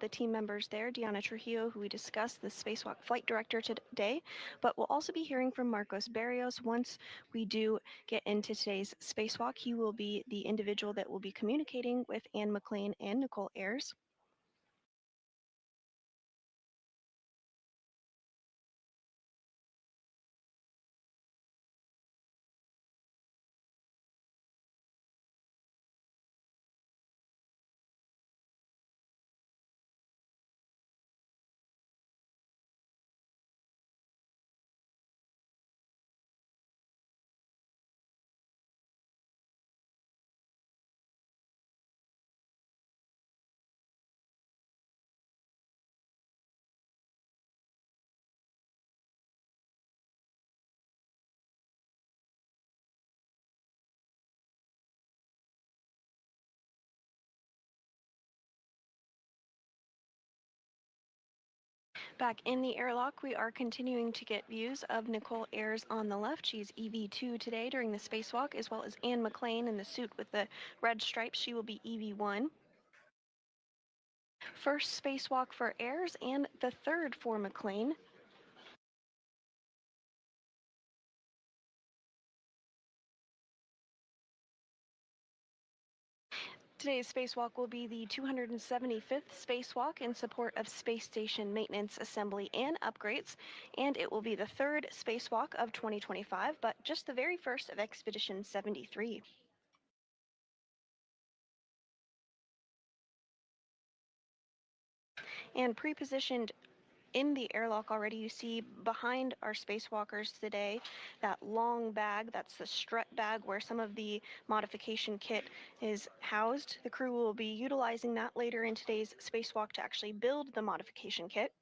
the team members there, Deanna Trujillo, who we discussed, the Spacewalk flight director today, but we'll also be hearing from Marcos Barrios. Once we do get into today's Spacewalk, he will be the individual that will be communicating with Anne McClain and Nichole Ayers. Back in the airlock, we are continuing to get views of Nichole Ayers on the left. She's EV2 today during the spacewalk, as well as Anne McClain in the suit with the red stripes. She will be EV1. First spacewalk for Ayers and the third for McClain. Today's spacewalk will be the 275th spacewalk in support of space station maintenance, assembly, and upgrades, and it will be the third spacewalk of 2025, but just the very first of Expedition 73. And pre-positioned in the airlock already, you see behind our spacewalkers today that long bag. That's the strut bag where some of the modification kit is housed. The crew will be utilizing that later in today's spacewalk to actually build the modification kit.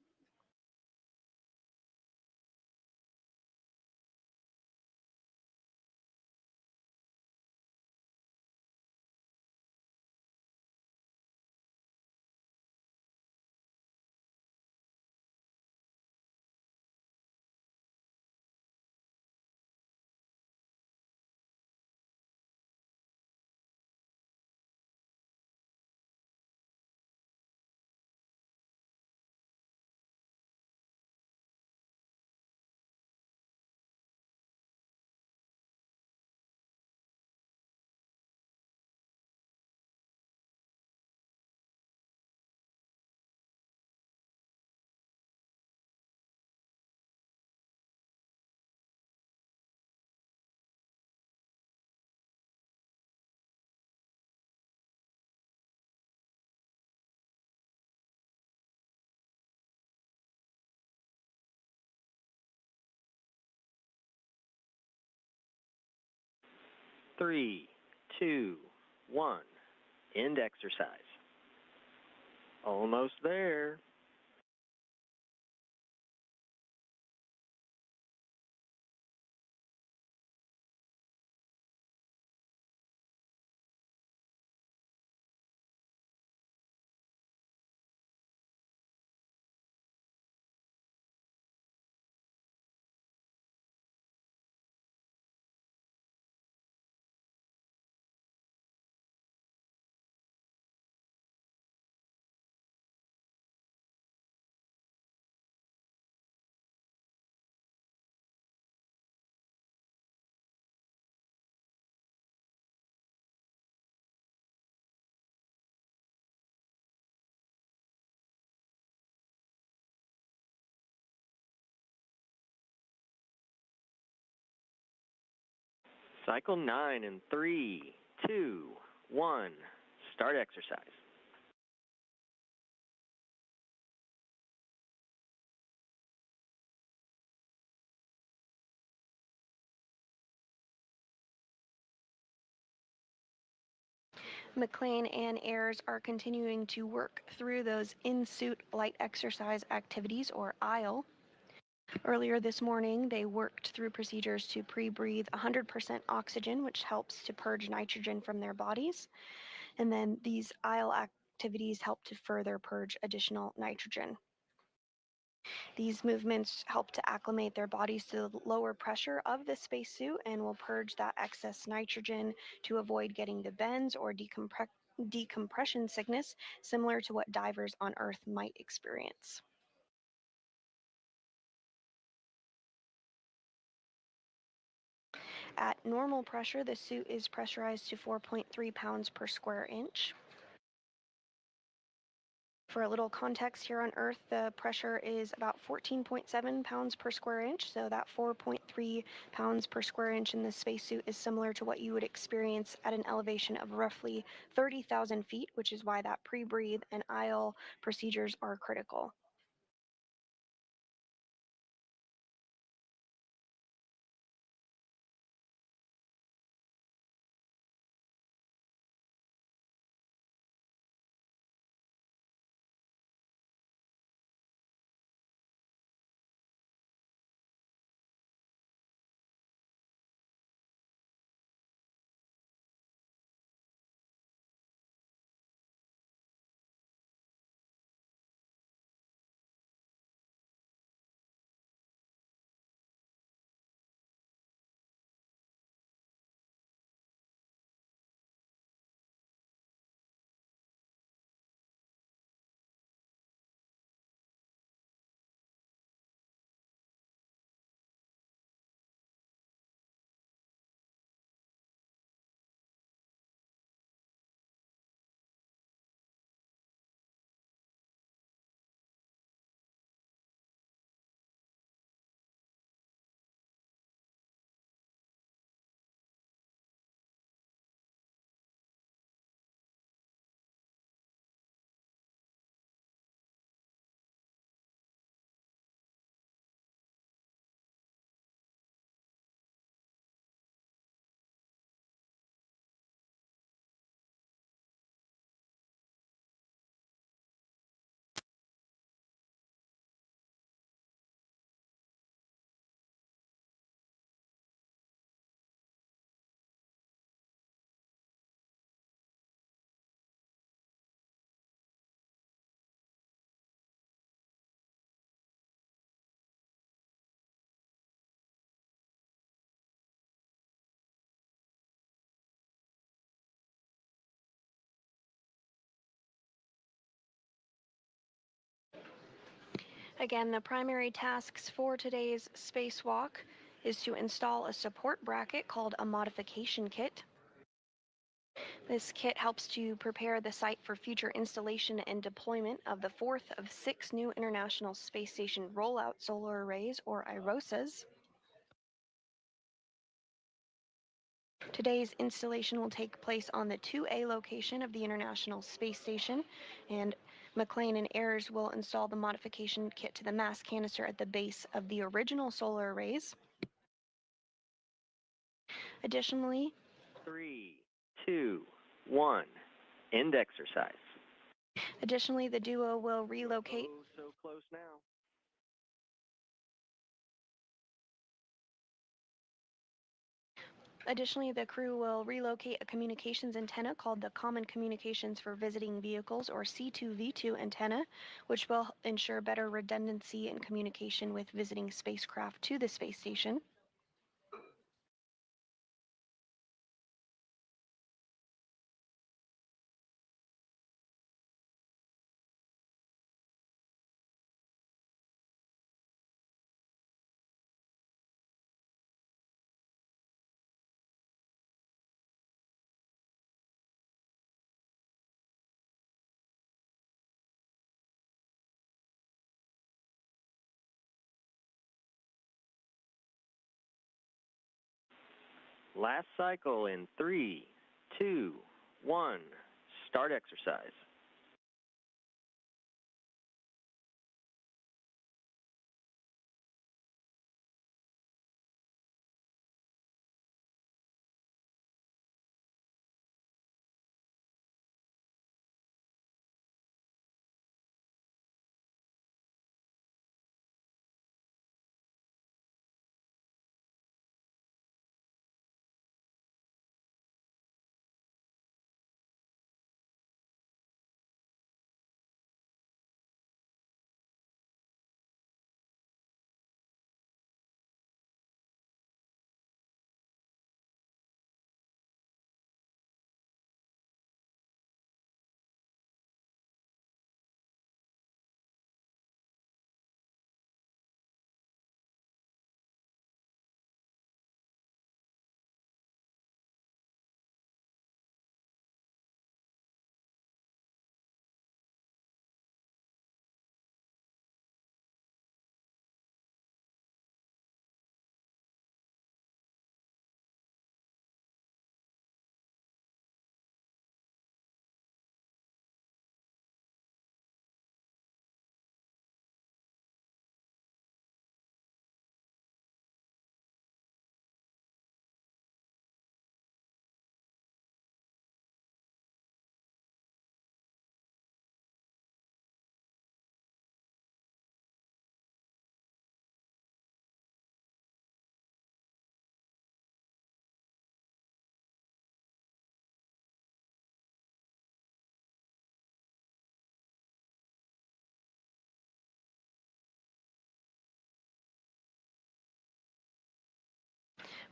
Three, two, one. End exercise. Almost there. Cycle 9 in 3, 2, 1. Start exercise. McClain and Ayers are continuing to work through those in-suit light exercise activities, or ILE. Earlier this morning, they worked through procedures to pre-breathe 100% oxygen, which helps to purge nitrogen from their bodies. And then these ILE activities help to further purge additional nitrogen. These movements help to acclimate their bodies to the lower pressure of the spacesuit and will purge that excess nitrogen to avoid getting the bends or decompression sickness, similar to what divers on Earth might experience. At normal pressure, the suit is pressurized to 4.3 pounds per square inch. For a little context, here on Earth, the pressure is about 14.7 pounds per square inch, so that 4.3 pounds per square inch in the spacesuit is similar to what you would experience at an elevation of roughly 30,000 feet, which is why that pre-breathe and aisle procedures are critical. Again, the primary tasks for today's spacewalk is to install a support bracket called a modification kit. This kit helps to prepare the site for future installation and deployment of the fourth of 6 new International Space Station rollout solar arrays, or IROSAs. Today's installation will take place on the 2A location of the International Space Station, and McClain and Ayers will install the modification kit to the mass canister at the base of the original solar arrays. Additionally, 3, 2, 1. End exercise. Additionally, the duo will relocate. Oh, so close now. Additionally, the crew will relocate a communications antenna called the Common Communications for Visiting Vehicles, or C2V2 antenna, which will ensure better redundancy and communication with visiting spacecraft to the space station. Last cycle in 3, 2, 1. Start exercise.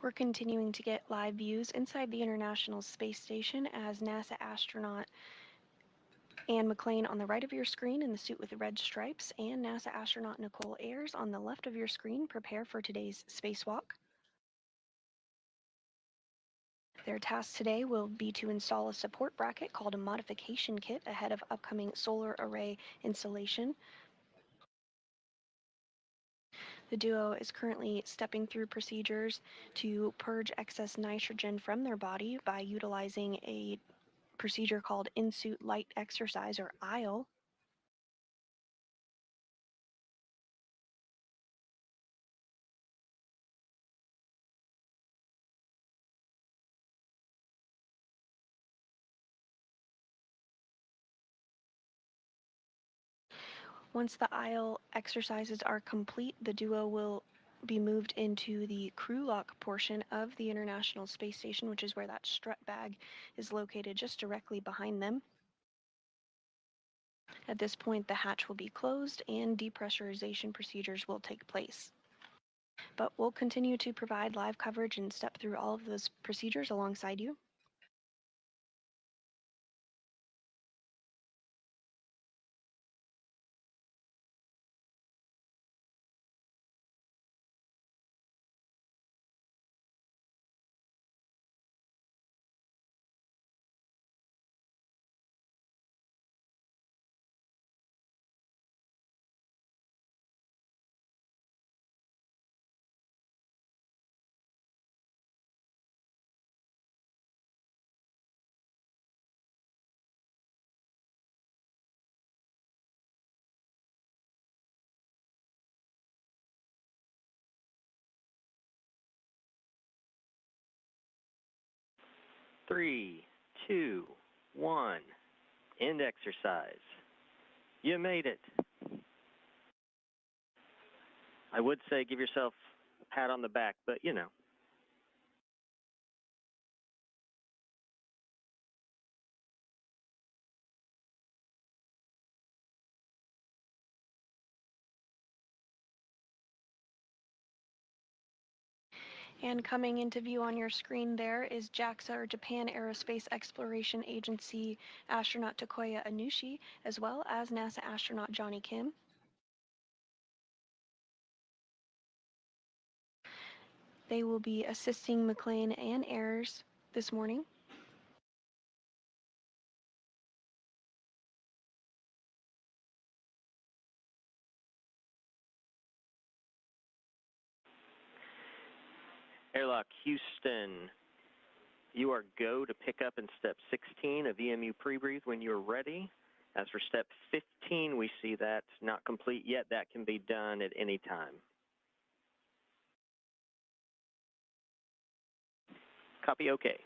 We're continuing to get live views inside the International Space Station as NASA astronaut Anne McClain on the right of your screen in the suit with the red stripes and NASA astronaut Nichole Ayers on the left of your screen prepare for today's spacewalk. Their task today will be to install a support bracket called a modification kit ahead of upcoming solar array installation. The duo is currently stepping through procedures to purge excess nitrogen from their body by utilizing a procedure called in-suit light exercise, or IL. Once the IL exercises are complete, the duo will be moved into the crew lock portion of the International Space Station, which is where that strut bag is located just directly behind them. At this point, the hatch will be closed and depressurization procedures will take place. But we'll continue to provide live coverage and step through all of those procedures alongside you. Three, two, one. End exercise. You made it. I would say give yourself a pat on the back, but you know. And coming into view on your screen there is JAXA, or Japan Aerospace Exploration Agency astronaut Takuya Anushi, as well as NASA astronaut Johnny Kim. They will be assisting McClain and Ayers this morning. Airlock Houston, you are go to pick up in step 16 of EMU pre-breathe when you're ready. As for step 15, we see that's not complete yet. That can be done at any time. Copy, okay.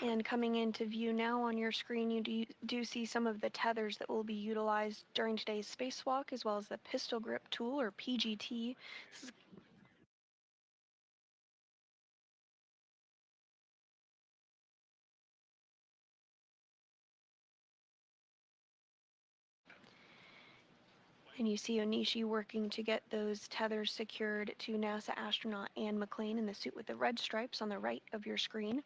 And coming into view now on your screen, you do see some of the tethers that will be utilized during today's spacewalk, as well as the pistol grip tool, or PGT. And you see Onishi working to get those tethers secured to NASA astronaut Anne McClain in the suit with the red stripes on the right of your screen.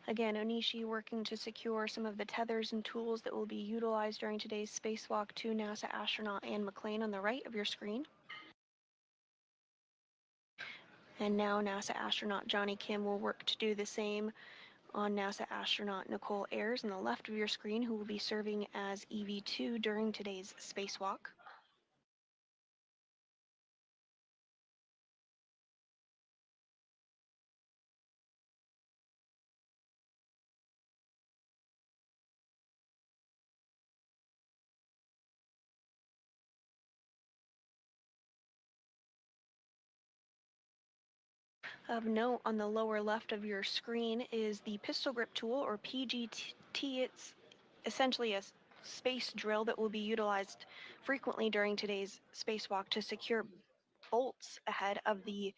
Again, Onishi working to secure some of the tethers and tools that will be utilized during today's spacewalk to NASA astronaut Anne McClain on the right of your screen. And now NASA astronaut Johnny Kim will work to do the same on NASA astronaut Nichole Ayers on the left of your screen, who will be serving as EV2 during today's spacewalk. Of note, on the lower left of your screen is the pistol grip tool, or PGT. It's essentially a space drill that will be utilized frequently during today's spacewalk to secure bolts ahead of the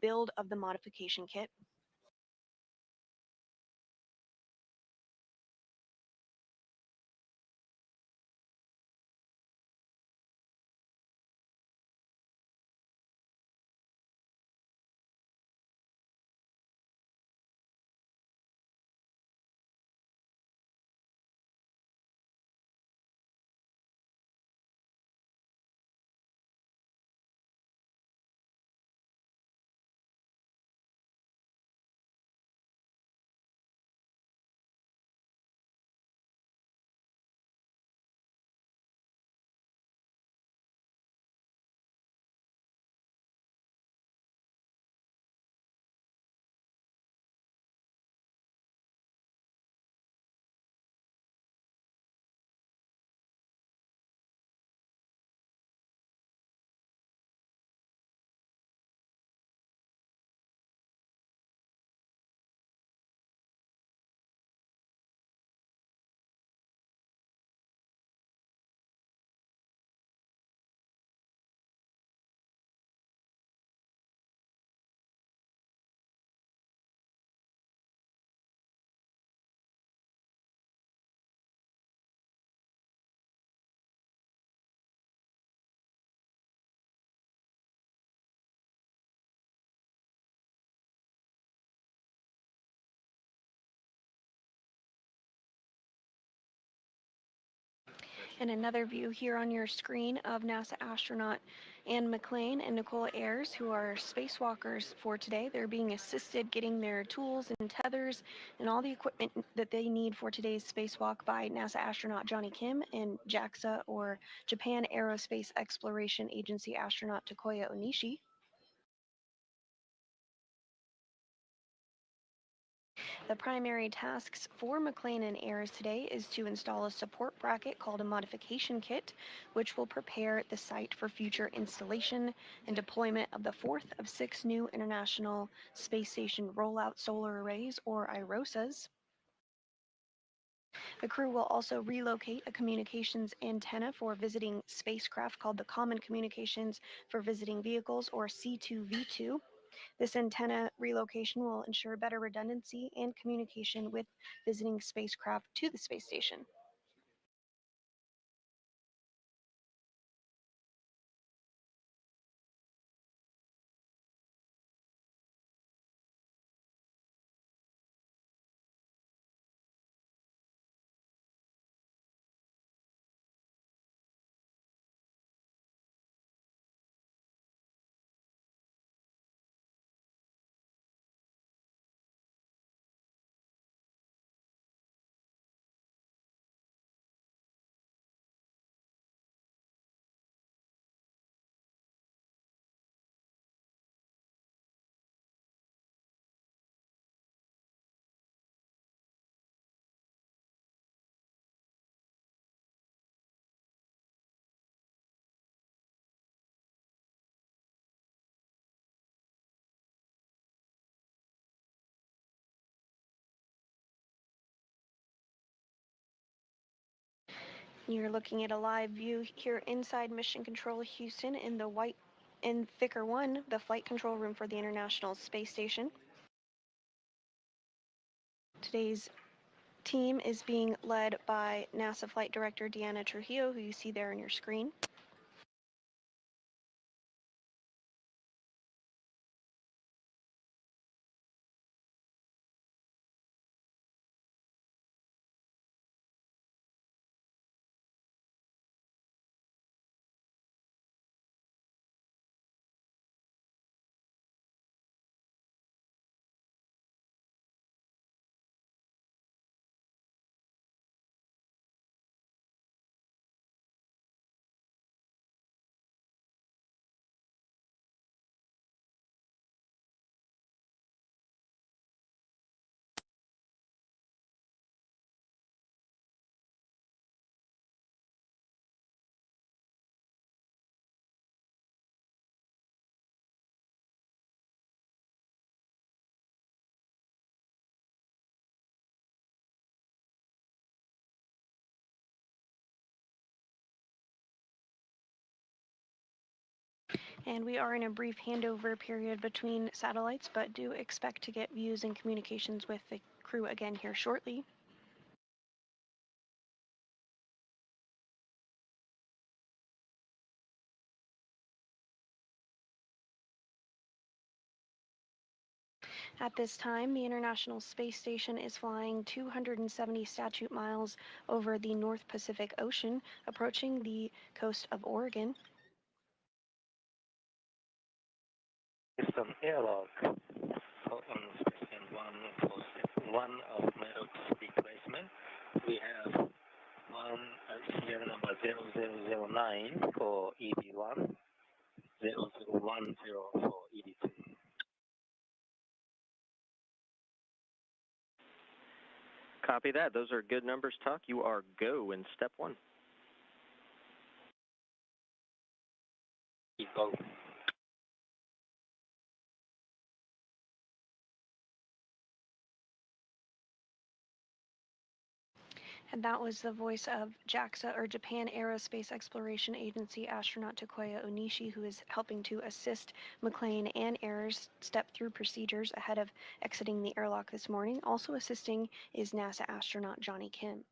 build of the modification kit. And another view here on your screen of NASA astronaut Anne McClain and Nichole Ayers, who are spacewalkers for today. They're being assisted getting their tools and tethers and all the equipment that they need for today's spacewalk by NASA astronaut Johnny Kim and JAXA, or Japan Aerospace Exploration Agency astronaut Takuya Onishi. The primary tasks for McClain and Ayers today is to install a support bracket called a modification kit, which will prepare the site for future installation and deployment of the fourth of 6 new International Space Station Rollout Solar Arrays, or IROSAs. The crew will also relocate a communications antenna for visiting spacecraft called the Common Communications for Visiting Vehicles, or C2V2. This antenna relocation will ensure better redundancy and communication with visiting spacecraft to the space station. You're looking at a live view here inside Mission Control Houston in the white in Thicker 1, the flight control room for the International Space Station. Today's team is being led by NASA Flight Director Deanna Trujillo, who you see there on your screen. And we are in a brief handover period between satellites, but do expect to get views and communications with the crew again here shortly. At this time, the International Space Station is flying 270 statute miles over the North Pacific Ocean, approaching the coast of Oregon. System Airlock on Station 1 for Step 1 of metal replacement. We have one serial number 0009 for EB1, 0010 for EB2. Copy that. Those are good numbers, Tuck. You are go in Step 1. Go. And that was the voice of JAXA, or Japan Aerospace Exploration Agency astronaut Takuya Onishi, who is helping to assist McClain and Ayers step through procedures ahead of exiting the airlock this morning. Also assisting is NASA astronaut Johnny Kim.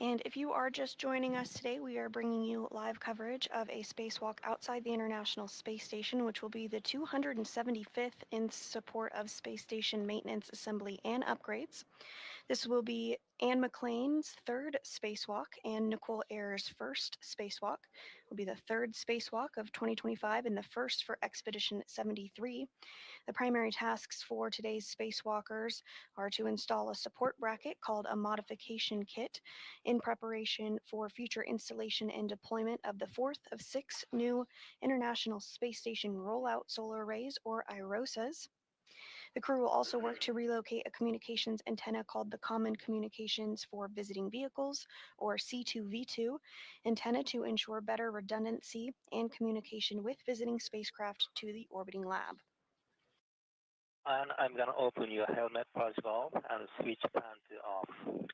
And if you are just joining us today, we are bringing you live coverage of a spacewalk outside the International Space Station, which will be the 275th in support of space station maintenance, assembly, and upgrades. This will be Anne McClain's third spacewalk and Nicole Ayers' first spacewalk. It will be the third spacewalk of 2025 and the first for Expedition 73. The primary tasks for today's spacewalkers are to install a support bracket called a modification kit in preparation for future installation and deployment of the fourth of 6 new International Space Station Rollout Solar Arrays, or IROSAs. The crew will also work to relocate a communications antenna called the Common Communications for Visiting Vehicles, or C2V2, antenna to ensure better redundancy and communication with visiting spacecraft to the orbiting lab. And I'm going to open your helmet pulse valve and switch pan to off.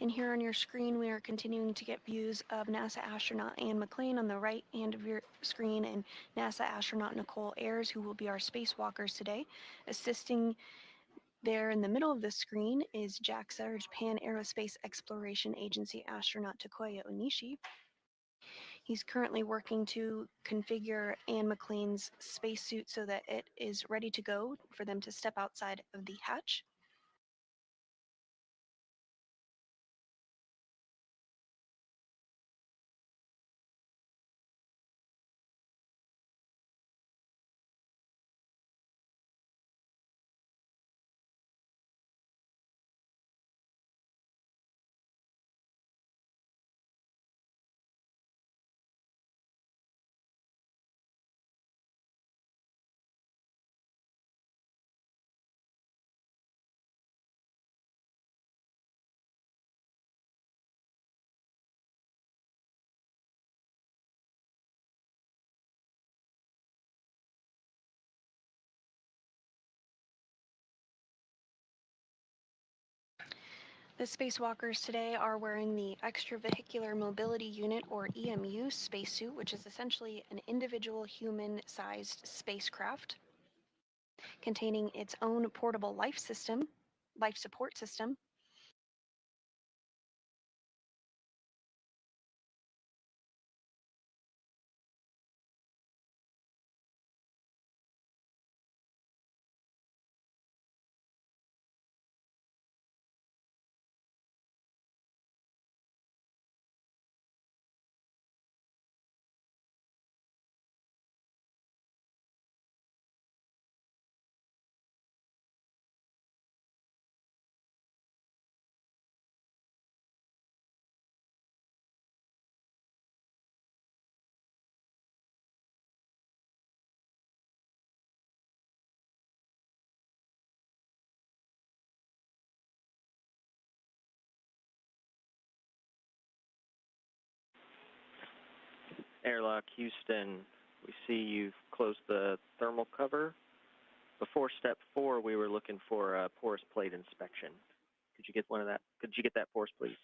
And here on your screen, we are continuing to get views of NASA astronaut Anne McClain on the right hand of your screen and NASA astronaut Nicole Ayers, who will be our spacewalkers today. Assisting there in the middle of the screen is JAXA, or Japan Aerospace Exploration Agency astronaut Takuya Onishi. He's currently working to configure Anne McClain's spacesuit so that it is ready to go for them to step outside of the hatch. The spacewalkers today are wearing the Extravehicular Mobility Unit, or EMU, spacesuit, which is essentially an individual human-sized spacecraft containing its own portable life support system. Airlock, Houston, we see you've closed the thermal cover. Before step 4, we were looking for a porous plate inspection. Could you get one of that? Could you get that for us, please?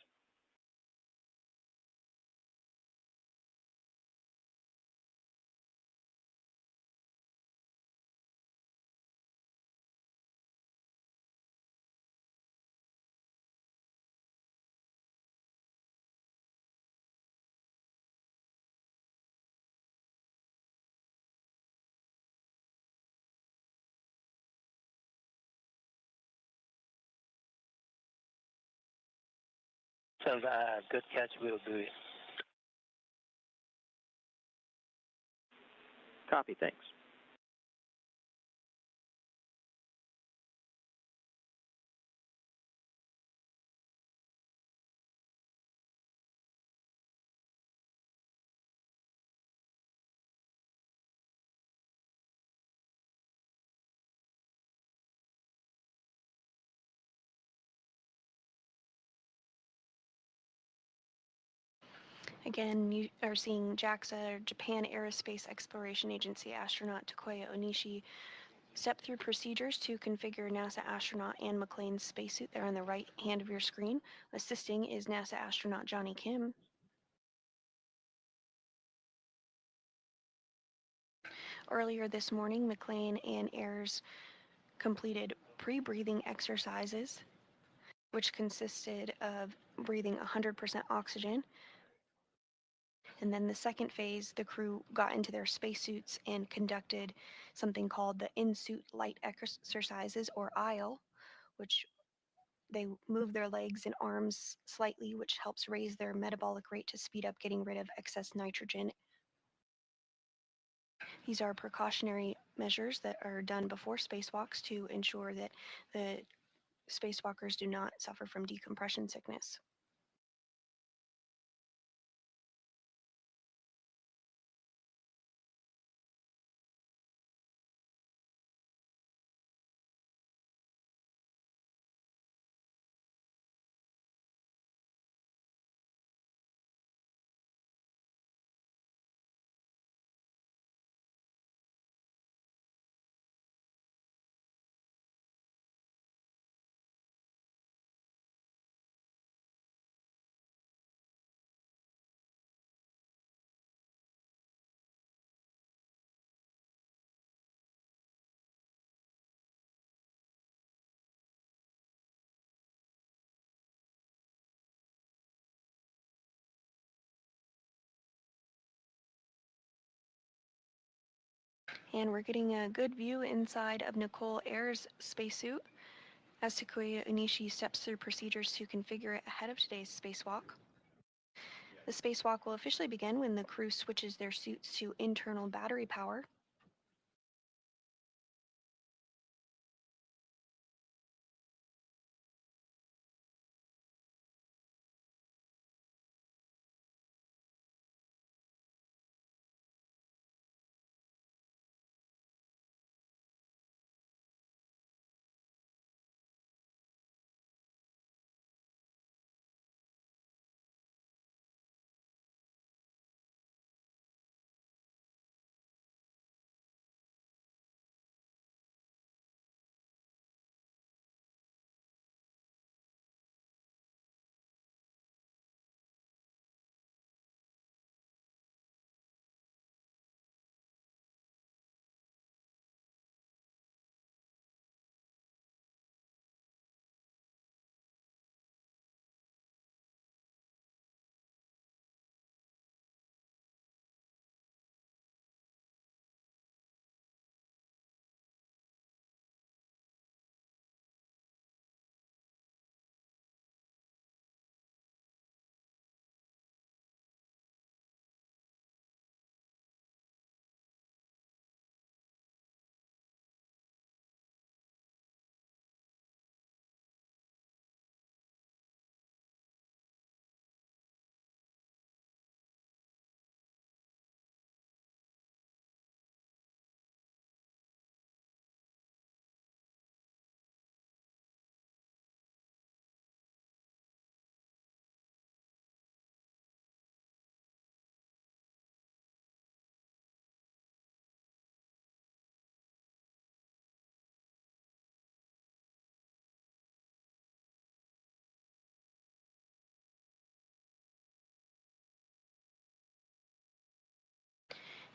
So good catch, will do it. Copy, thanks. Again, you are seeing JAXA, Japan Aerospace Exploration Agency astronaut Takuya Onishi, Step through procedures to configure NASA astronaut Ann McClain's spacesuit there on the right hand of your screen. Assisting is NASA astronaut Johnny Kim. Earlier this morning, McClain and Ayers completed pre-breathing exercises, which consisted of breathing 100% oxygen. And then the second phase, the crew got into their spacesuits and conducted something called the in-suit light exercises, or IL, which they move their legs and arms slightly, which helps raise their metabolic rate to speed up getting rid of excess nitrogen. These are precautionary measures that are done before spacewalks to ensure that the spacewalkers do not suffer from decompression sickness. And we're getting a good view inside of Nichole Ayers' spacesuit as Takuya Onishi steps through procedures to configure it ahead of today's spacewalk. The spacewalk will officially begin when the crew switches their suits to internal battery power.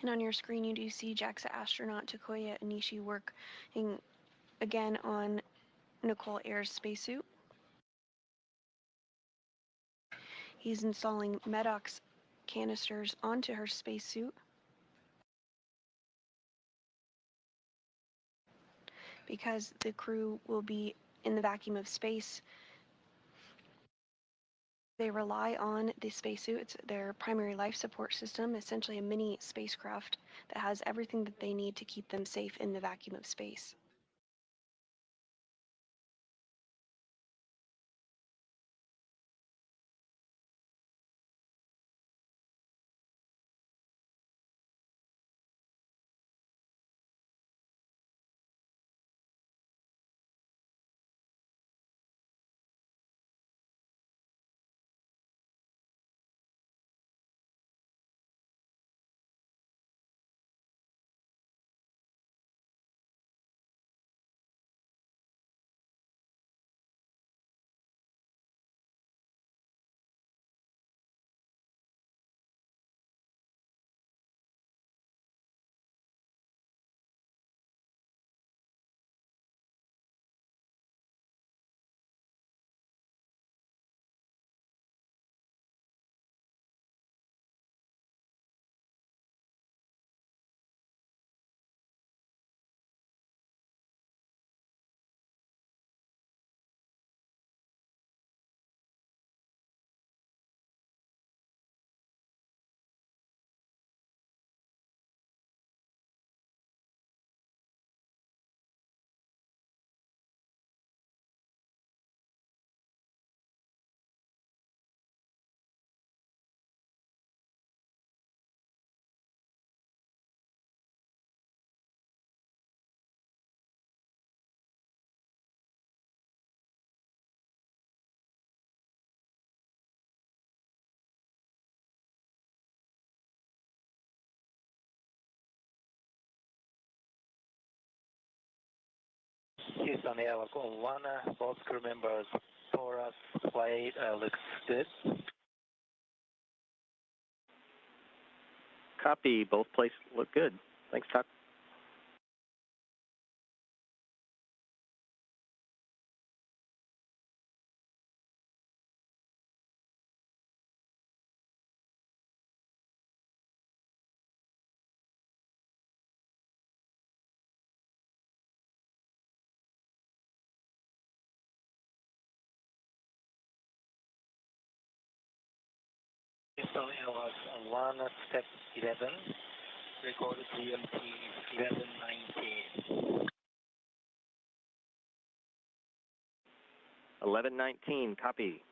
And on your screen, you do see JAXA astronaut Takuya Onishi working again on Nichole Ayers' spacesuit. He's installing Medox canisters onto her spacesuit because the crew will be in the vacuum of space. They rely on the spacesuit. It's their primary life support system, essentially a mini spacecraft that has everything that they need to keep them safe in the vacuum of space. Hindustan Airlock on 1. Both crew members, thorax, flight looks good. Copy. Both places look good. Thanks, Todd. Hindustan Airlock on 1, step 11. Recorded GMT 11:19. 11:19. Copy.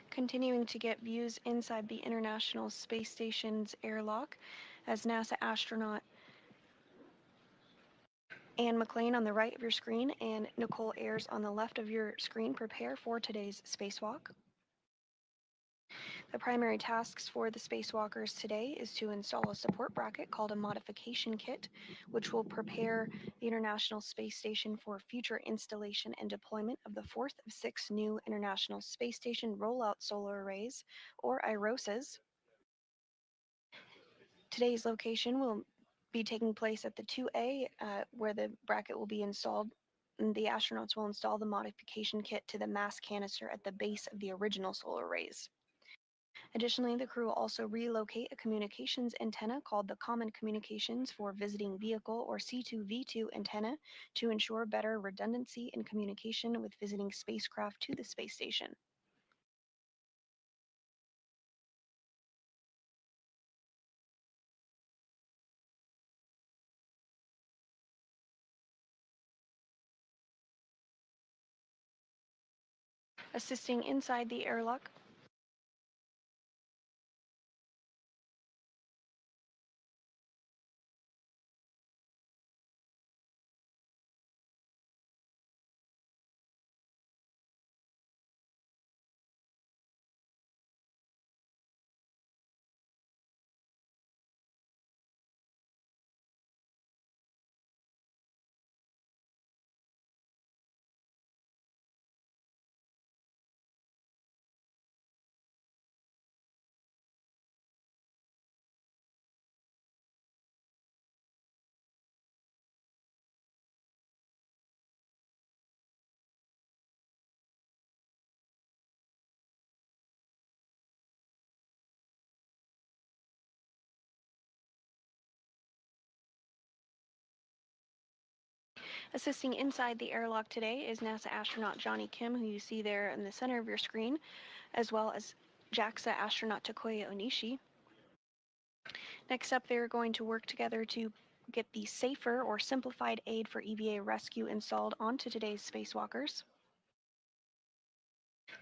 Continuing to get views inside the International Space Station's airlock as NASA astronaut Anne McClain on the right of your screen and Nichole Ayers on the left of your screen prepare for today's spacewalk. The primary tasks for the spacewalkers today is to install a support bracket called a modification kit, which will prepare the International Space Station for future installation and deployment of the fourth of 6 new International Space Station rollout solar arrays, or IROSAs. Today's location will be taking place at the 2A, where the bracket will be installed. And the astronauts will install the modification kit to the mass canister at the base of the original solar arrays. Additionally, the crew will also relocate a communications antenna called the Common Communications for Visiting Vehicle or C2V2 antenna to ensure better redundancy in communication with visiting spacecraft to the space station. Assisting inside the airlock, Assisting inside the airlock today is NASA astronaut Johnny Kim, who you see there in the center of your screen, as well as JAXA astronaut Takuya Onishi. Next up, they're going to work together to get the safer or simplified aid for EVA rescue installed onto today's spacewalkers.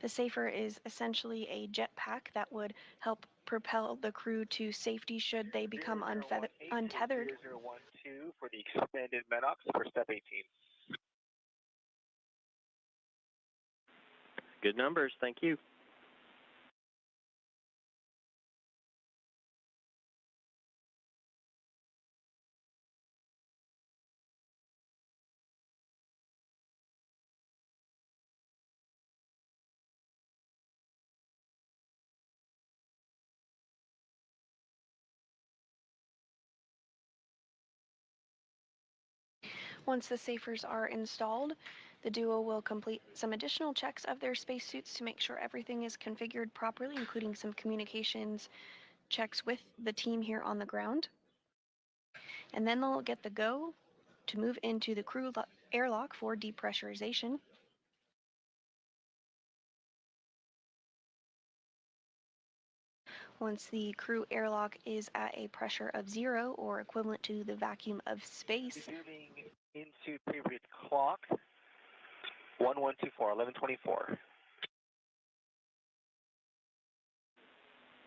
The safer is essentially a jetpack that would help propel the crew to safety should they become untethered. 0012 for the expanded MENOX for step 18. Good numbers. Thank you. Once the safers are installed, The duo will complete some additional checks of their spacesuits to make sure everything is configured properly, including some communications checks with the team here on the ground. And then they'll get the go to move into the crew airlock for depressurization. Once the crew airlock is at a pressure of 0 or equivalent to the vacuum of space. Moving into pre-breathe clock, 1124, 1124.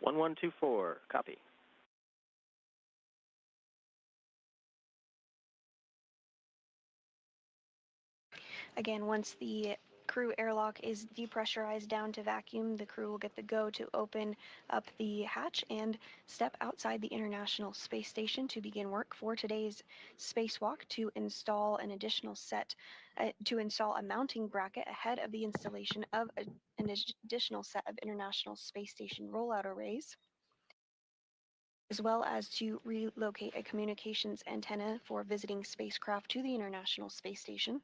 1124, copy. Again, once the crew airlock is depressurized down to vacuum, the crew will get the go to open up the hatch and step outside the International Space Station to begin work for today's spacewalk to install an additional to install a mounting bracket ahead of the installation of an additional set of International Space Station rollout arrays, as well as to relocate a communications antenna for visiting spacecraft to the International Space Station.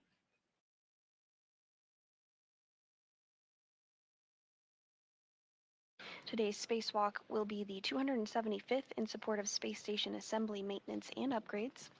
Today's spacewalk will be the 275th in support of space station assembly, maintenance, and upgrades.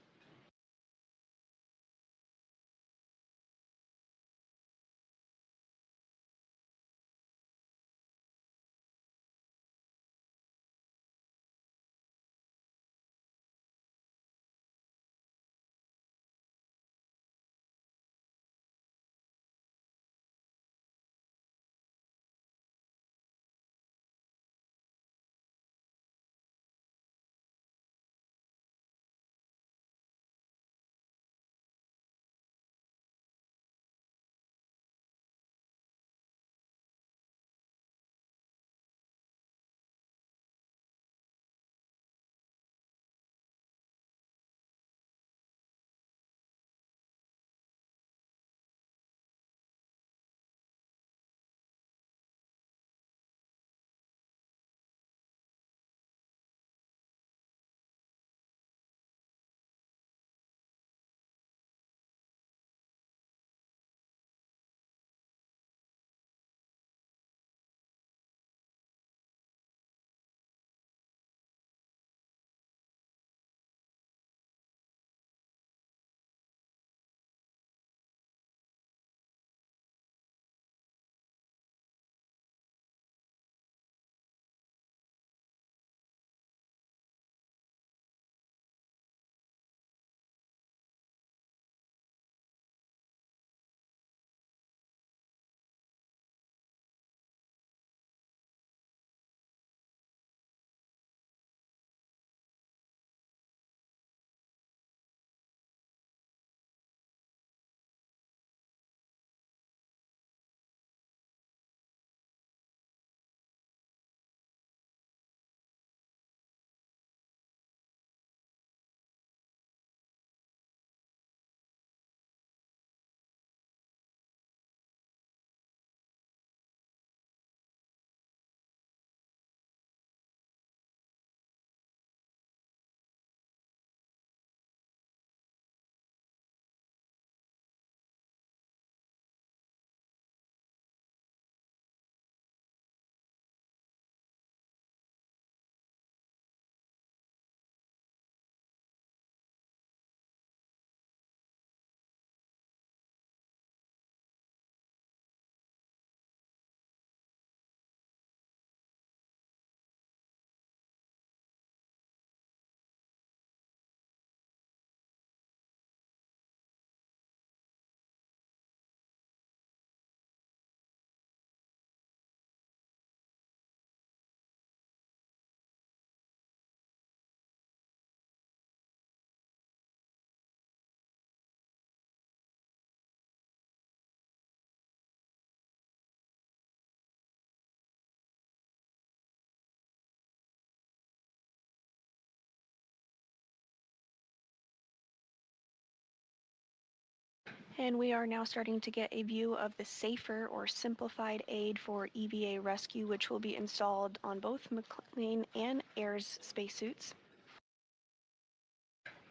And we are now starting to get a view of the safer or simplified aid for EVA rescue, which will be installed on both McClain and Ayers spacesuits.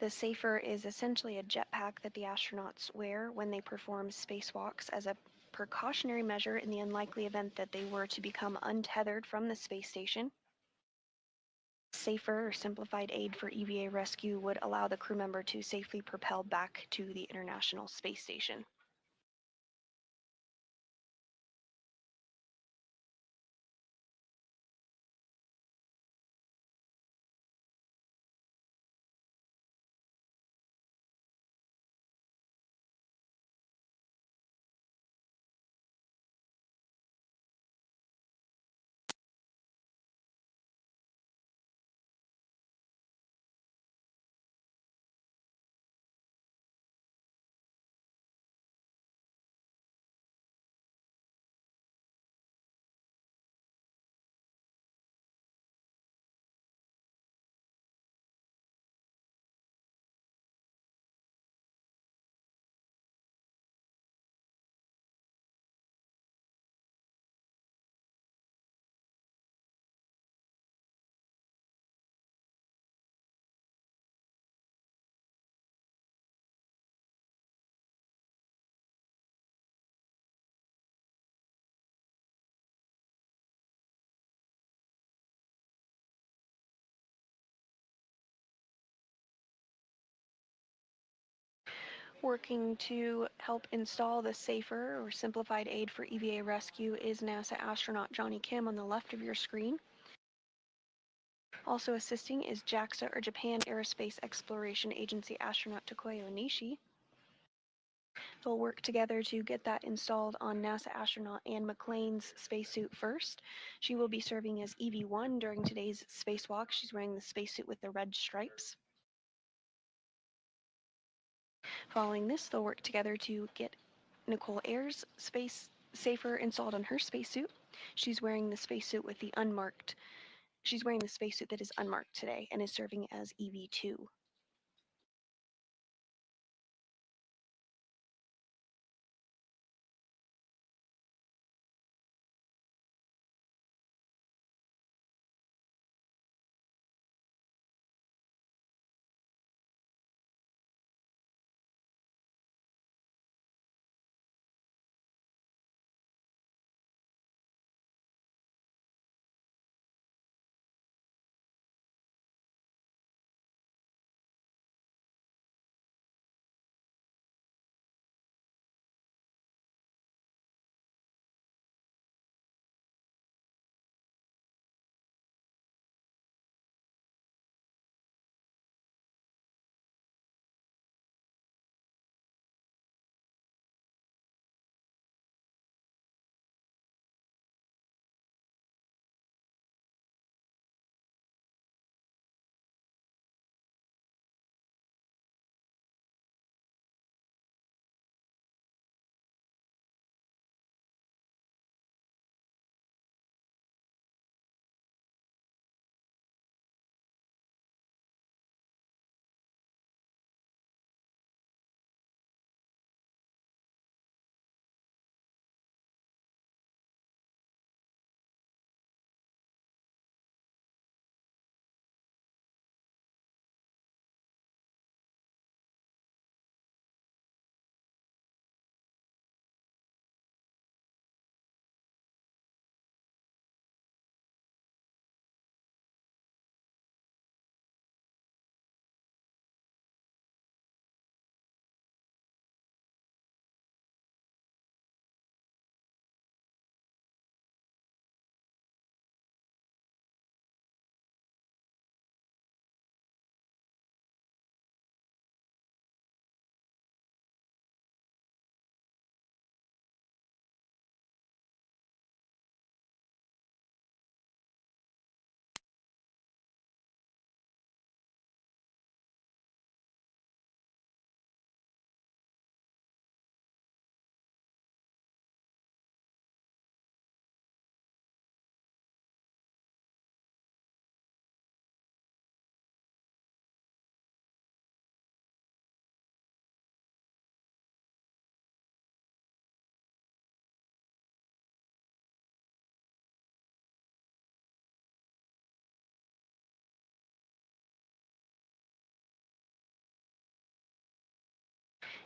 The Safer is essentially a jetpack that the astronauts wear when they perform spacewalks as a precautionary measure in the unlikely event that they were to become untethered from the space station. Safer or simplified aid for EVA rescue would allow the crew member to safely propel back to the International Space Station. Working to help install the Safer or simplified aid for EVA rescue is NASA astronaut Johnny Kim on the left of your screen. Also assisting is JAXA or Japan Aerospace Exploration Agency astronaut Takuya Onishi. They'll work together to get that installed on NASA astronaut Anne McClain's spacesuit first. She will be serving as EV1 during today's spacewalk. She's wearing the spacesuit with the red stripes. Following this, they'll work together to get Nicole Ayers' space Safer installed on her spacesuit. She's wearing the spacesuit with the unmarked. She's wearing the spacesuit that is unmarked today and is serving as EV2.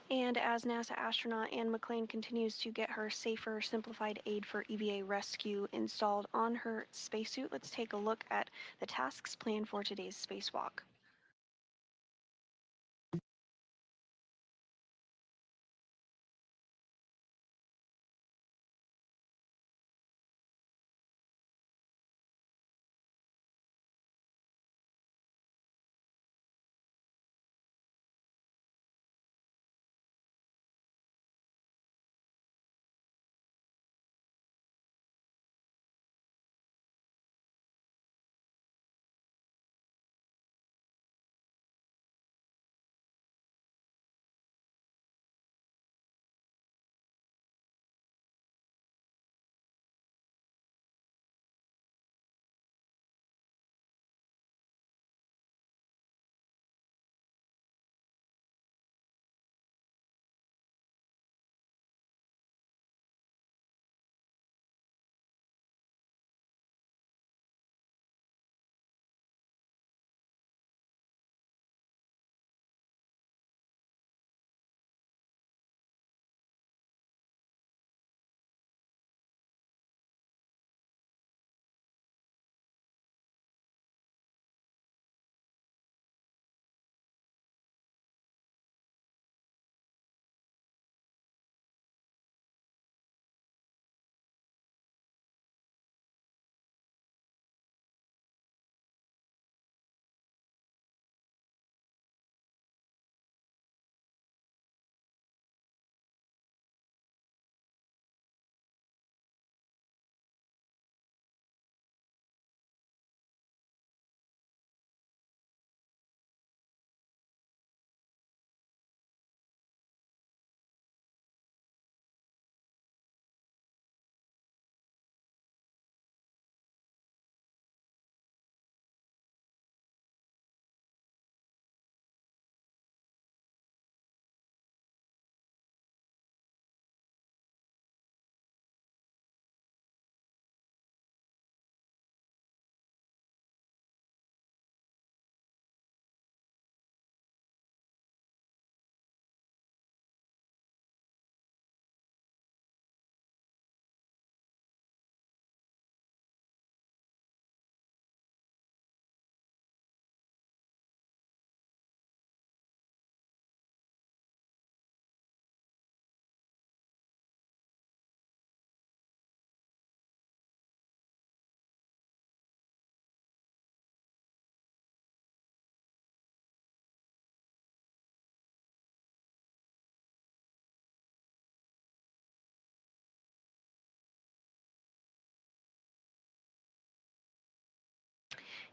And as NASA astronaut Anne McClain continues to get her safer, simplified aid for EVA rescue installed on her spacesuit, let's take a look at the tasks planned for today's spacewalk.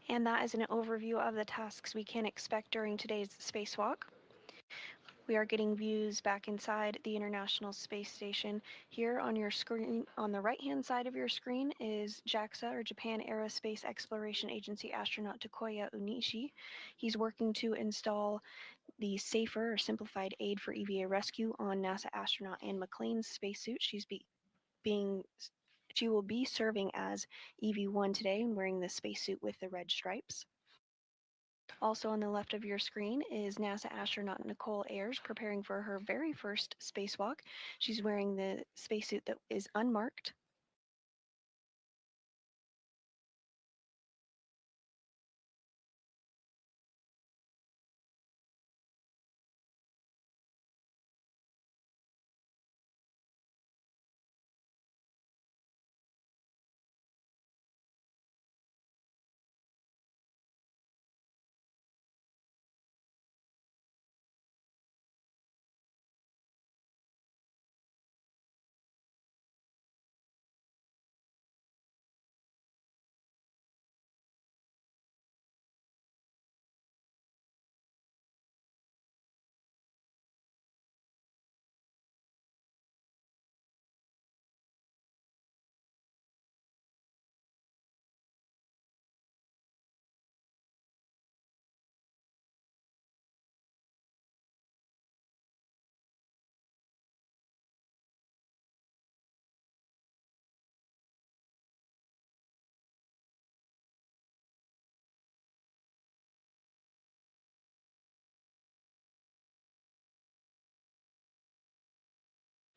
And that is an overview of the tasks we can expect during today's spacewalk. We are getting views back inside the International Space Station. Here on your screen, on the right-hand side of your screen, is JAXA, or Japan Aerospace Exploration Agency astronaut Takuya Onishi. He's working to install the safer or simplified aid for EVA rescue on NASA astronaut Anne McClain's spacesuit. She will be serving as EV1 today and wearing the spacesuit with the red stripes. Also on the left of your screen is NASA astronaut Nichole Ayers preparing for her very first spacewalk. She's wearing the spacesuit that is unmarked.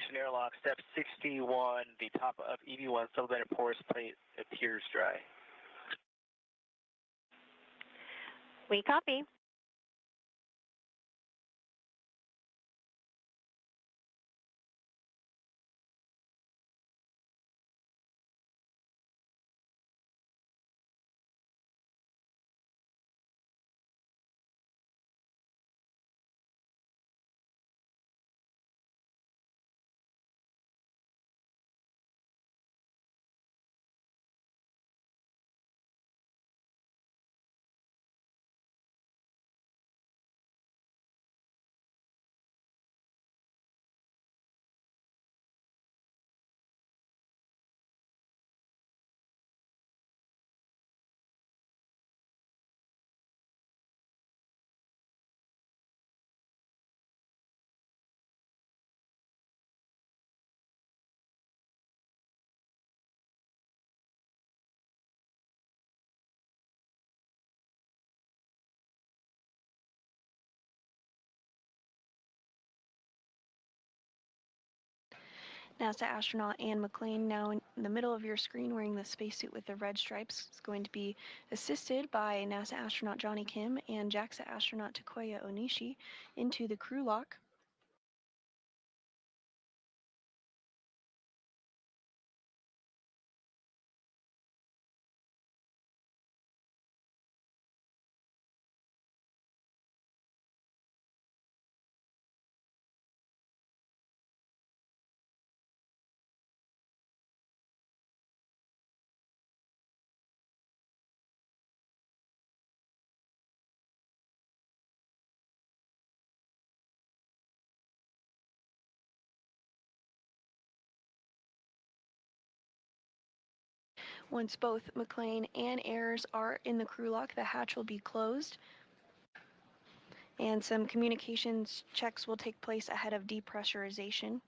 ignition airlock. Step 61, the top of EV1 sublimated porous plate appears dry. We copy. NASA astronaut Anne McClain, now in the middle of your screen wearing the spacesuit with the red stripes, is going to be assisted by NASA astronaut Johnny Kim and JAXA astronaut Takoya Onishi into the crew lock. Once both McClain and Ayers are in the crew lock, the hatch will be closed, and some communications checks will take place ahead of depressurization.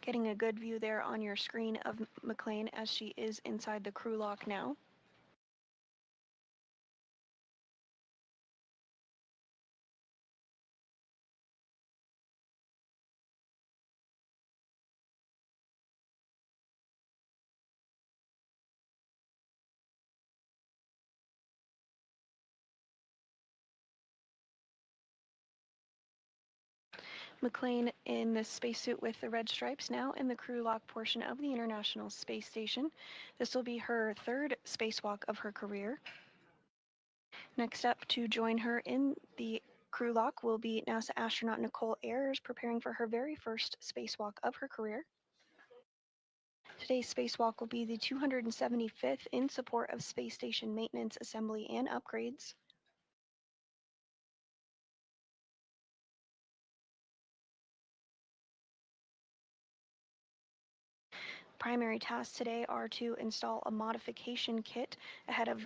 Getting a good view there on your screen of McClain as she is inside the crew lock now. McClain in the spacesuit with the red stripes, now in the crew lock portion of the International Space Station. This will be her third spacewalk of her career. Next up to join her in the crew lock will be NASA astronaut Nichole Ayers, preparing for her very first spacewalk of her career. Today's spacewalk will be the 275th in support of space station maintenance, assembly, and upgrades. Primary tasks today are to install a modification kit ahead of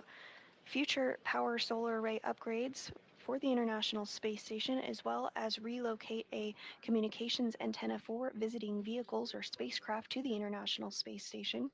future power solar array upgrades for the International Space Station, as well as relocate a communications antenna for visiting vehicles or spacecraft to the International Space Station.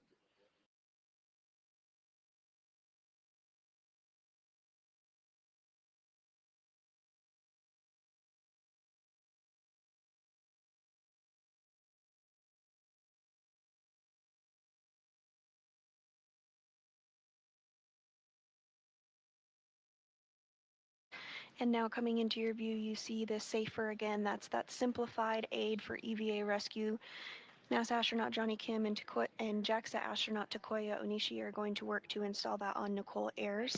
And now coming into your view, you see the SAFER again. That's that simplified aid for EVA rescue. NASA astronaut Johnny Kim and JAXA astronaut Takoya Onishi are going to work to install that on Nichole Ayers.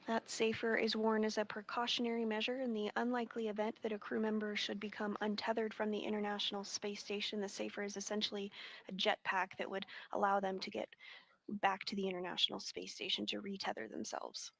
That SAFER is worn as a precautionary measure in the unlikely event that a crew member should become untethered from the International Space Station. The SAFER is essentially a jetpack that would allow them to get back to the International Space Station to retether themselves.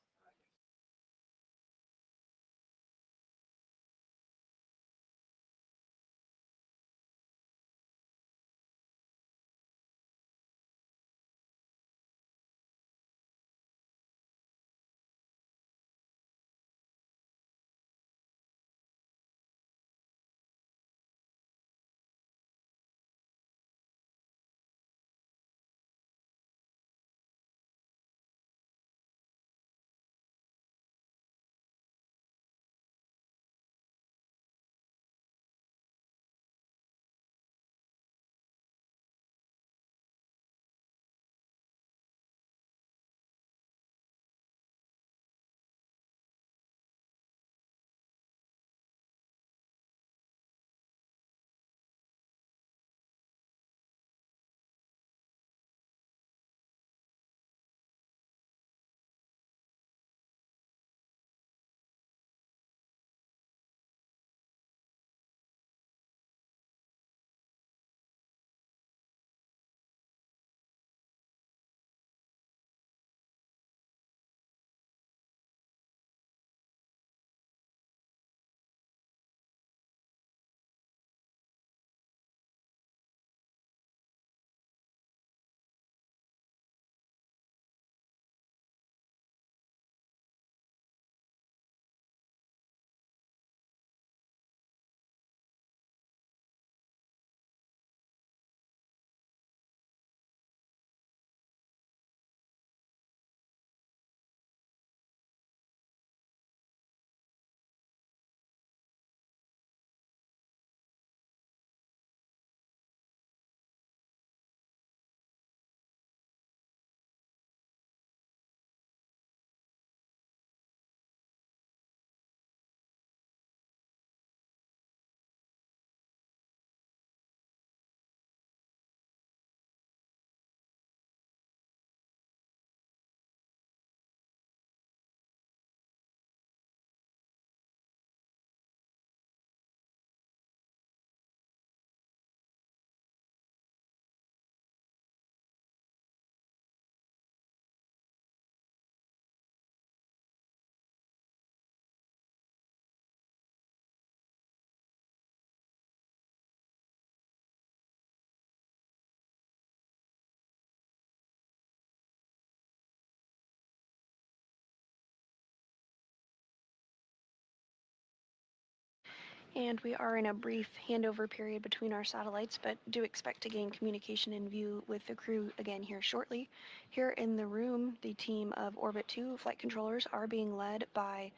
And we are in a brief handover period between our satellites, but do expect to gain communication and view with the crew again here shortly. Here in the room, the team of Orbit 2 flight controllers are being led by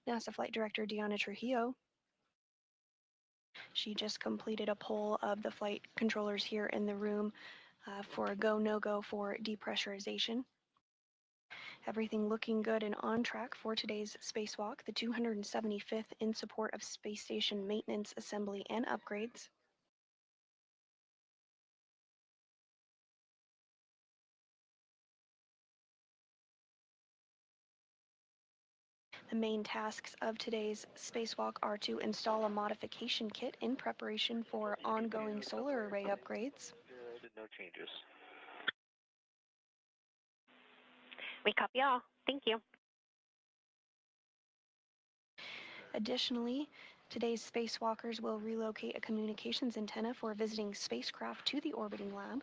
NASA Flight Director Deanna Trujillo. She just completed a poll of the flight controllers here in the room for a go, no-go for depressurization. Everything looking good and on track for today's spacewalk, the 275th in support of space station maintenance, assembly, and upgrades. The main tasks of today's spacewalk are to install a modification kit in preparation for ongoing solar array upgrades. No changes. We copy all. Thank you. Additionally, today's spacewalkers will relocate a communications antenna for visiting spacecraft to the orbiting lab.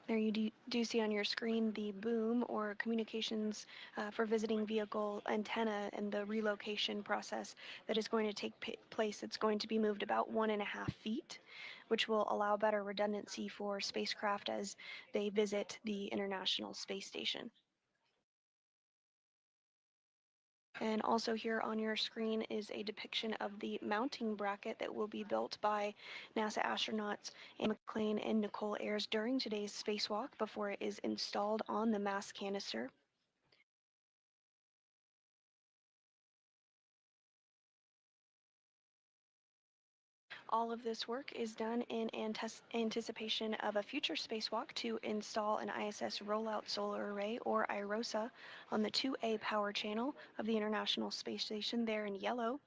There you do see on your screen the boom or communications for visiting vehicle antenna and the relocation process that is going to take place. It's going to be moved about 1.5 feet, which will allow better redundancy for spacecraft as they visit the International Space Station. And also here on your screen is a depiction of the mounting bracket that will be built by NASA astronauts McClain and Nichole Ayers during today's spacewalk before it is installed on the mass canister. All of this work is done in anticipation of a future spacewalk to install an ISS rollout solar array, or IROSA, on the 2A power channel of the International Space Station there in yellow.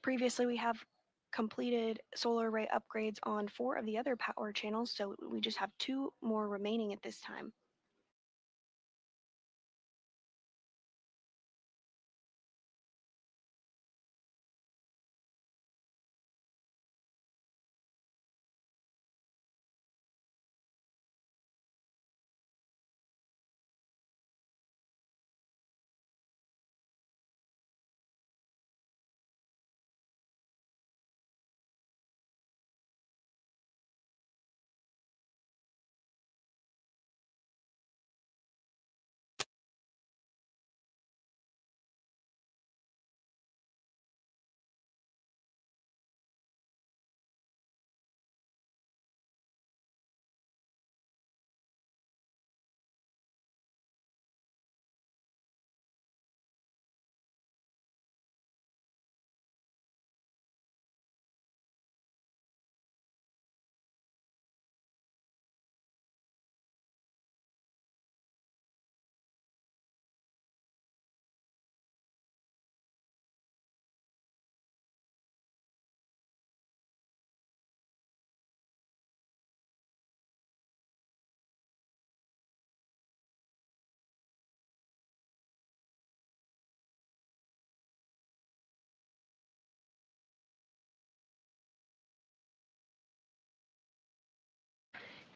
Previously, we have completed solar array upgrades on 4 of the other power channels, so we just have 2 more remaining at this time.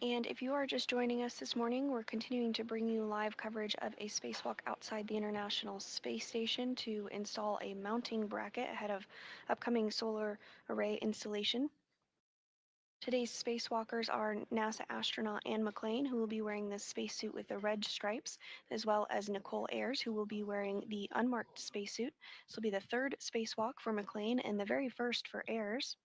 And if you are just joining us this morning, we're continuing to bring you live coverage of a spacewalk outside the International Space Station to install a mounting bracket ahead of upcoming solar array installation. Today's spacewalkers are NASA astronaut Anne McClain, who will be wearing the spacesuit with the red stripes, as well as Nichole Ayers, who will be wearing the unmarked spacesuit. This will be the 3rd spacewalk for McClain and the very first for Ayers.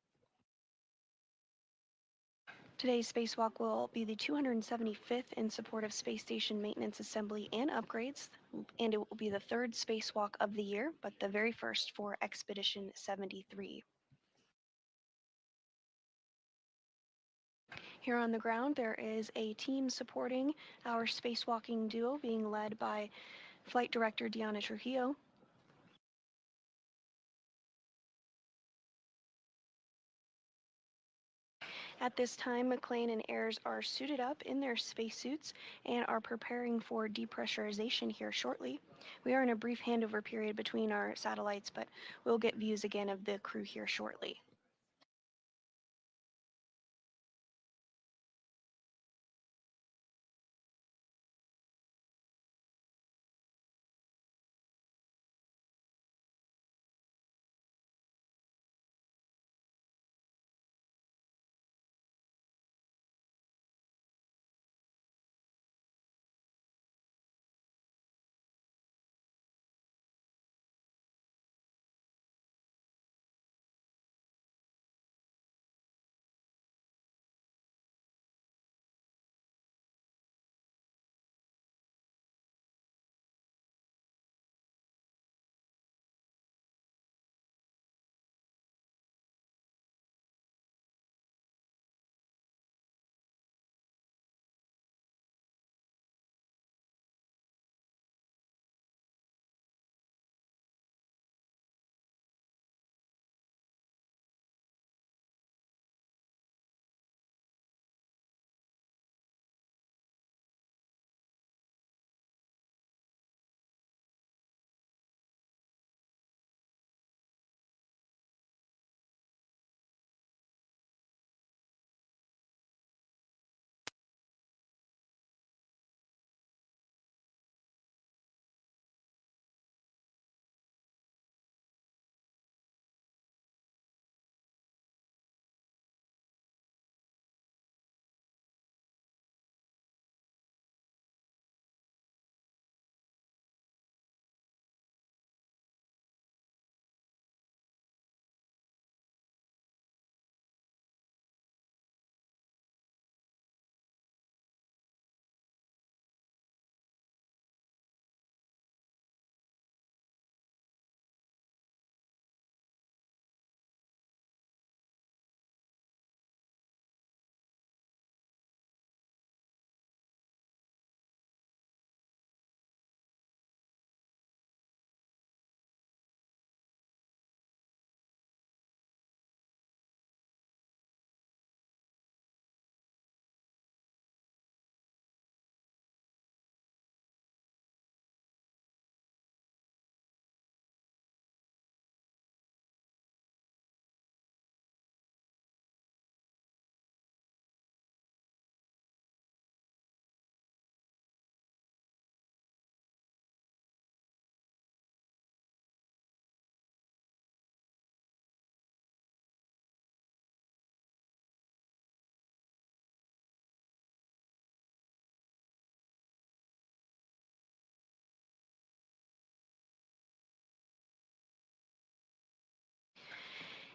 Today's spacewalk will be the 275th in support of space station maintenance, assembly, and upgrades, and it will be the 3rd spacewalk of the year, but the very first for Expedition 73. Here on the ground, there is a team supporting our spacewalking duo being led by Flight Director Deanna Trujillo. At this time, McClain and Ayers are suited up in their spacesuits and are preparing for depressurization here shortly. We are in a brief handover period between our satellites, but we'll get views again of the crew here shortly.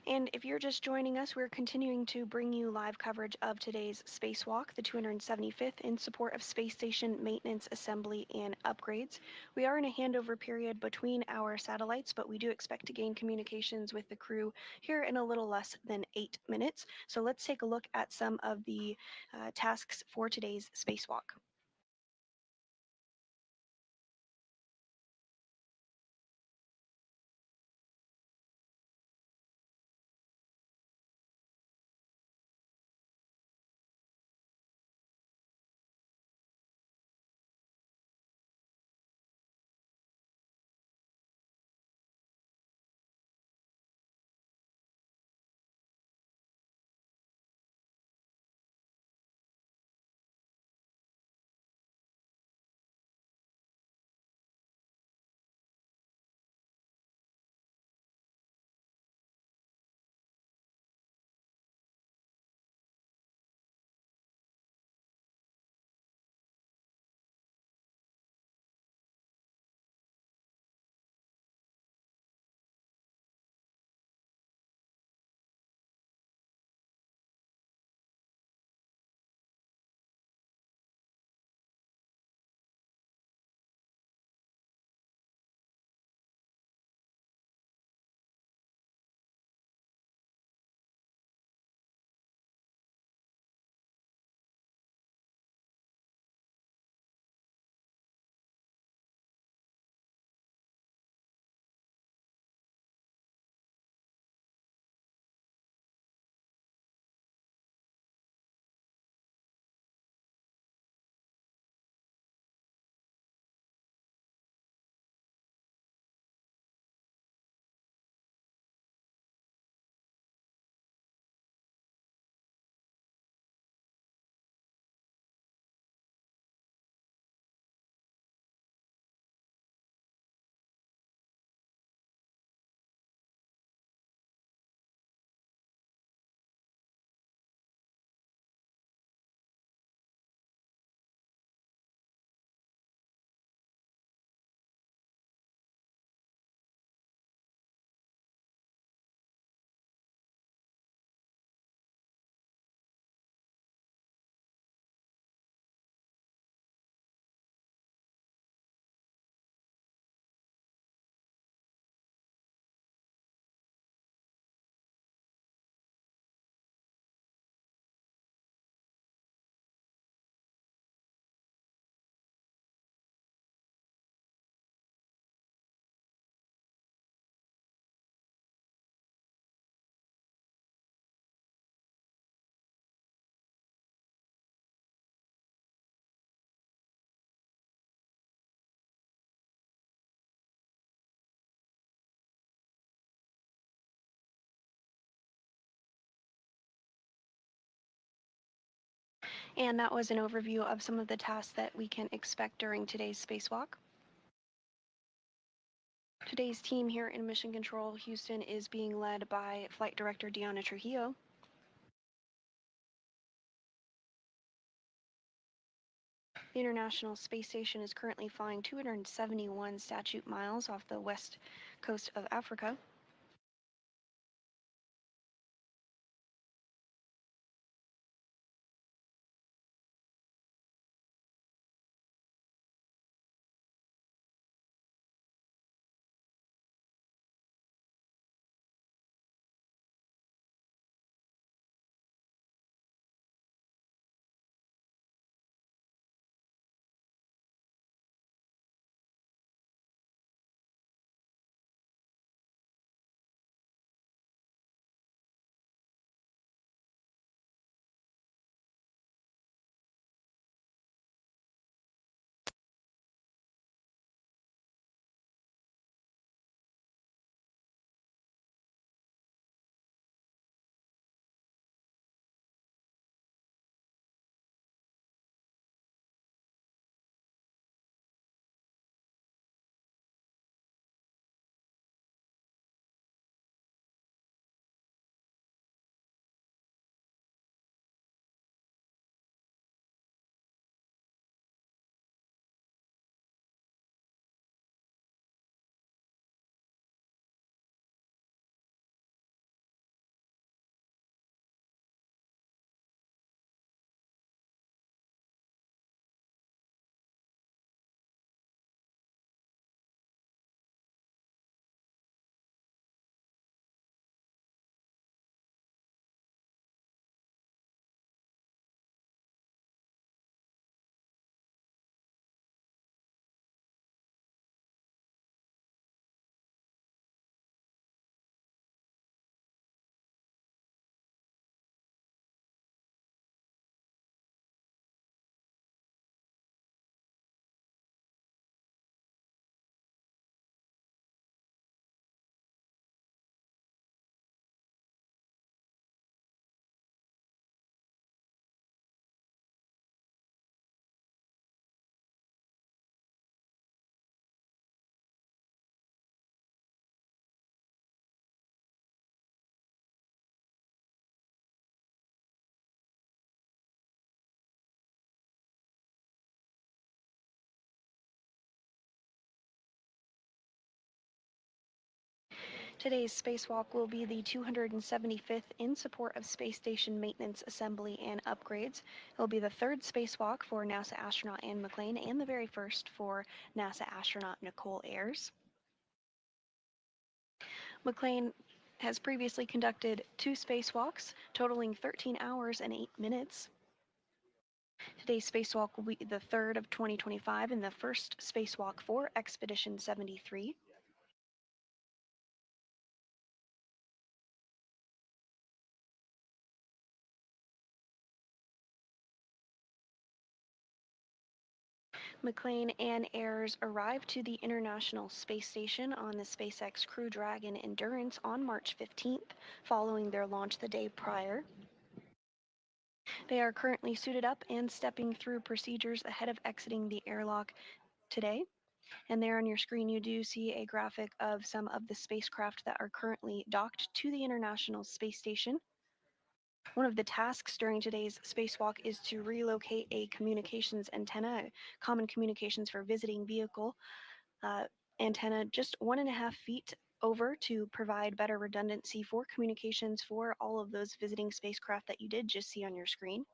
And if you're just joining us, we're continuing to bring you live coverage of today's Spacewalk, the 275th, in support of space station maintenance, assembly, and upgrades. We are in a handover period between our satellites, but we do expect to gain communications with the crew here in a little less than 8 minutes. So let's take a look at some of the tasks for today's Spacewalk. And that was an overview of some of the tasks that we can expect during today's spacewalk. Today's team here in Mission Control Houston is being led by Flight Director Deanna Trujillo. The International Space Station is currently flying 271 statute miles off the west coast of Africa. Today's spacewalk will be the 275th in support of space station maintenance, assembly, and upgrades. It will be the third spacewalk for NASA astronaut Anne McClain and the very first for NASA astronaut Nichole Ayers. McClain has previously conducted 2 spacewalks, totaling 13 hours and 8 minutes. Today's spacewalk will be the third of 2025 and the first spacewalk for Expedition 73. McClain and Ayers arrived to the International Space Station on the SpaceX Crew Dragon Endurance on March 15th, following their launch the day prior. They are currently suited up and stepping through procedures ahead of exiting the airlock today. And there on your screen, you do see a graphic of some of the spacecraft that are currently docked to the International Space Station. One of the tasks during today's spacewalk is to relocate a communications antenna, a common communications for visiting vehicle antenna, just 1.5 feet over to provide better redundancy for communications for all of those visiting spacecraft that you did just see on your screen.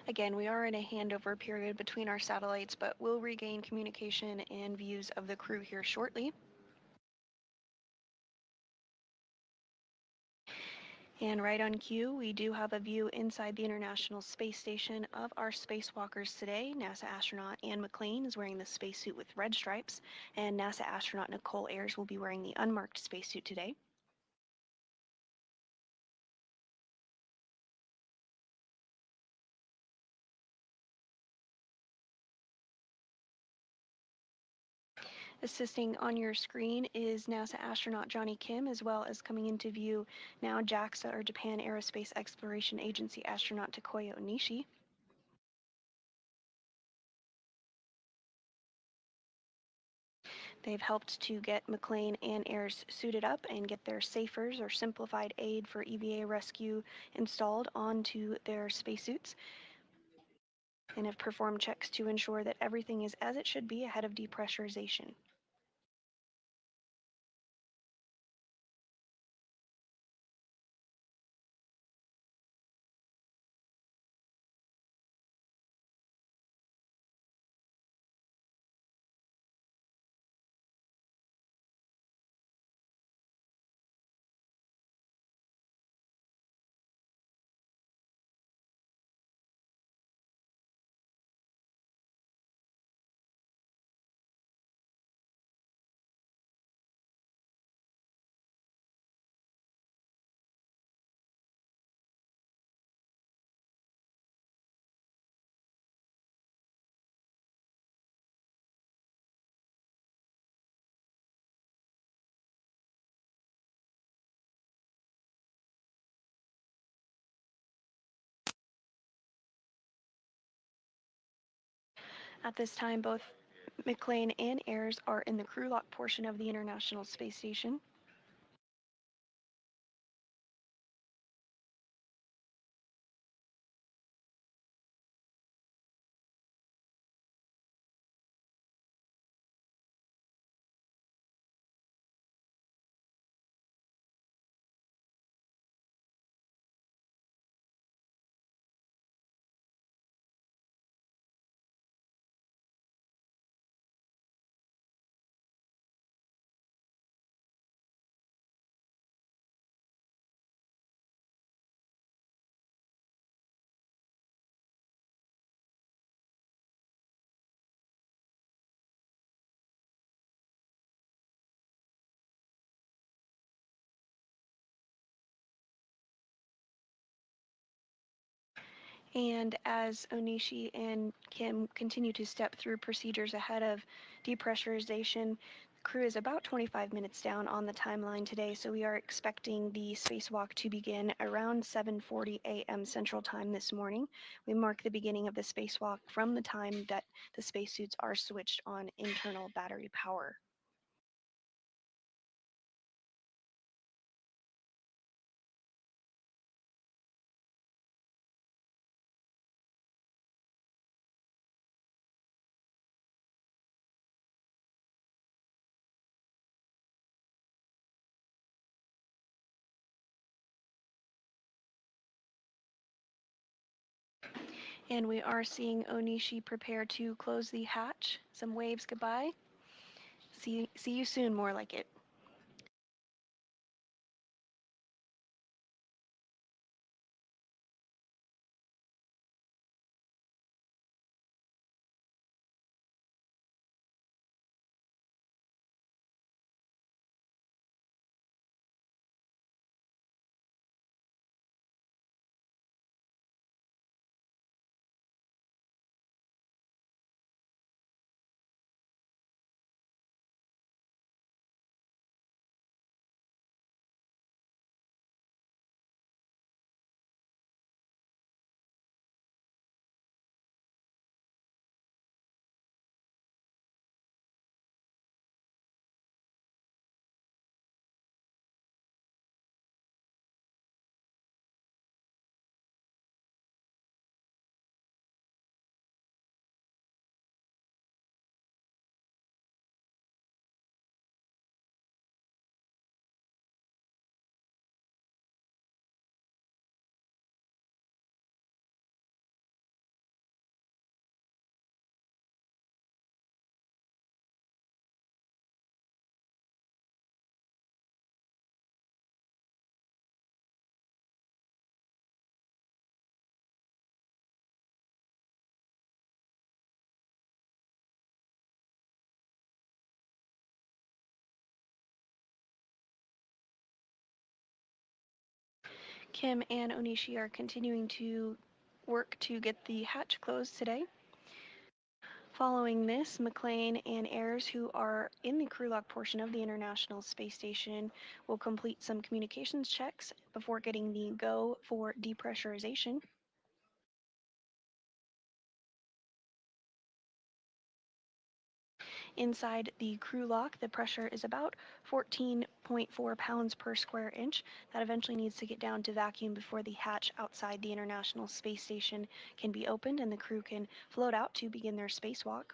Again, we are in a handover period between our satellites, but we'll regain communication and views of the crew here shortly. And right on cue, we do have a view inside the International Space Station of our spacewalkers today. NASA astronaut Anne McClain is wearing the spacesuit with red stripes, and NASA astronaut Nichole Ayers will be wearing the unmarked spacesuit today. Assisting on your screen is NASA astronaut Johnny Kim, as well as coming into view now JAXA, or Japan Aerospace Exploration Agency astronaut Takuya Onishi. They've helped to get McClain and Ayers suited up and get their SAFERs, or Simplified Aid for EVA Rescue, installed onto their spacesuits, and have performed checks to ensure that everything is as it should be ahead of depressurization. At this time, both McClain and Ayers are in the crew lock portion of the International Space Station. And as Onishi and Kim continue to step through procedures ahead of depressurization, the crew is about 25 minutes down on the timeline today, so we are expecting the spacewalk to begin around 7:40 a.m. Central Time this morning. We mark the beginning of the spacewalk from the time that the spacesuits are switched on internal battery power. And we are seeing Onishi prepare to close the hatch. Some waves goodbye. See you soon, more like it. Kim and Onishi are continuing to work to get the hatch closed today. Following this, McClain and Ayers, who are in the crew lock portion of the International Space Station, will complete some communications checks before getting the go for depressurization. Inside the crew lock, the pressure is about 14.4 pounds per square inch. That eventually needs to get down to vacuum before the hatch outside the International Space Station can be opened and the crew can float out to begin their spacewalk.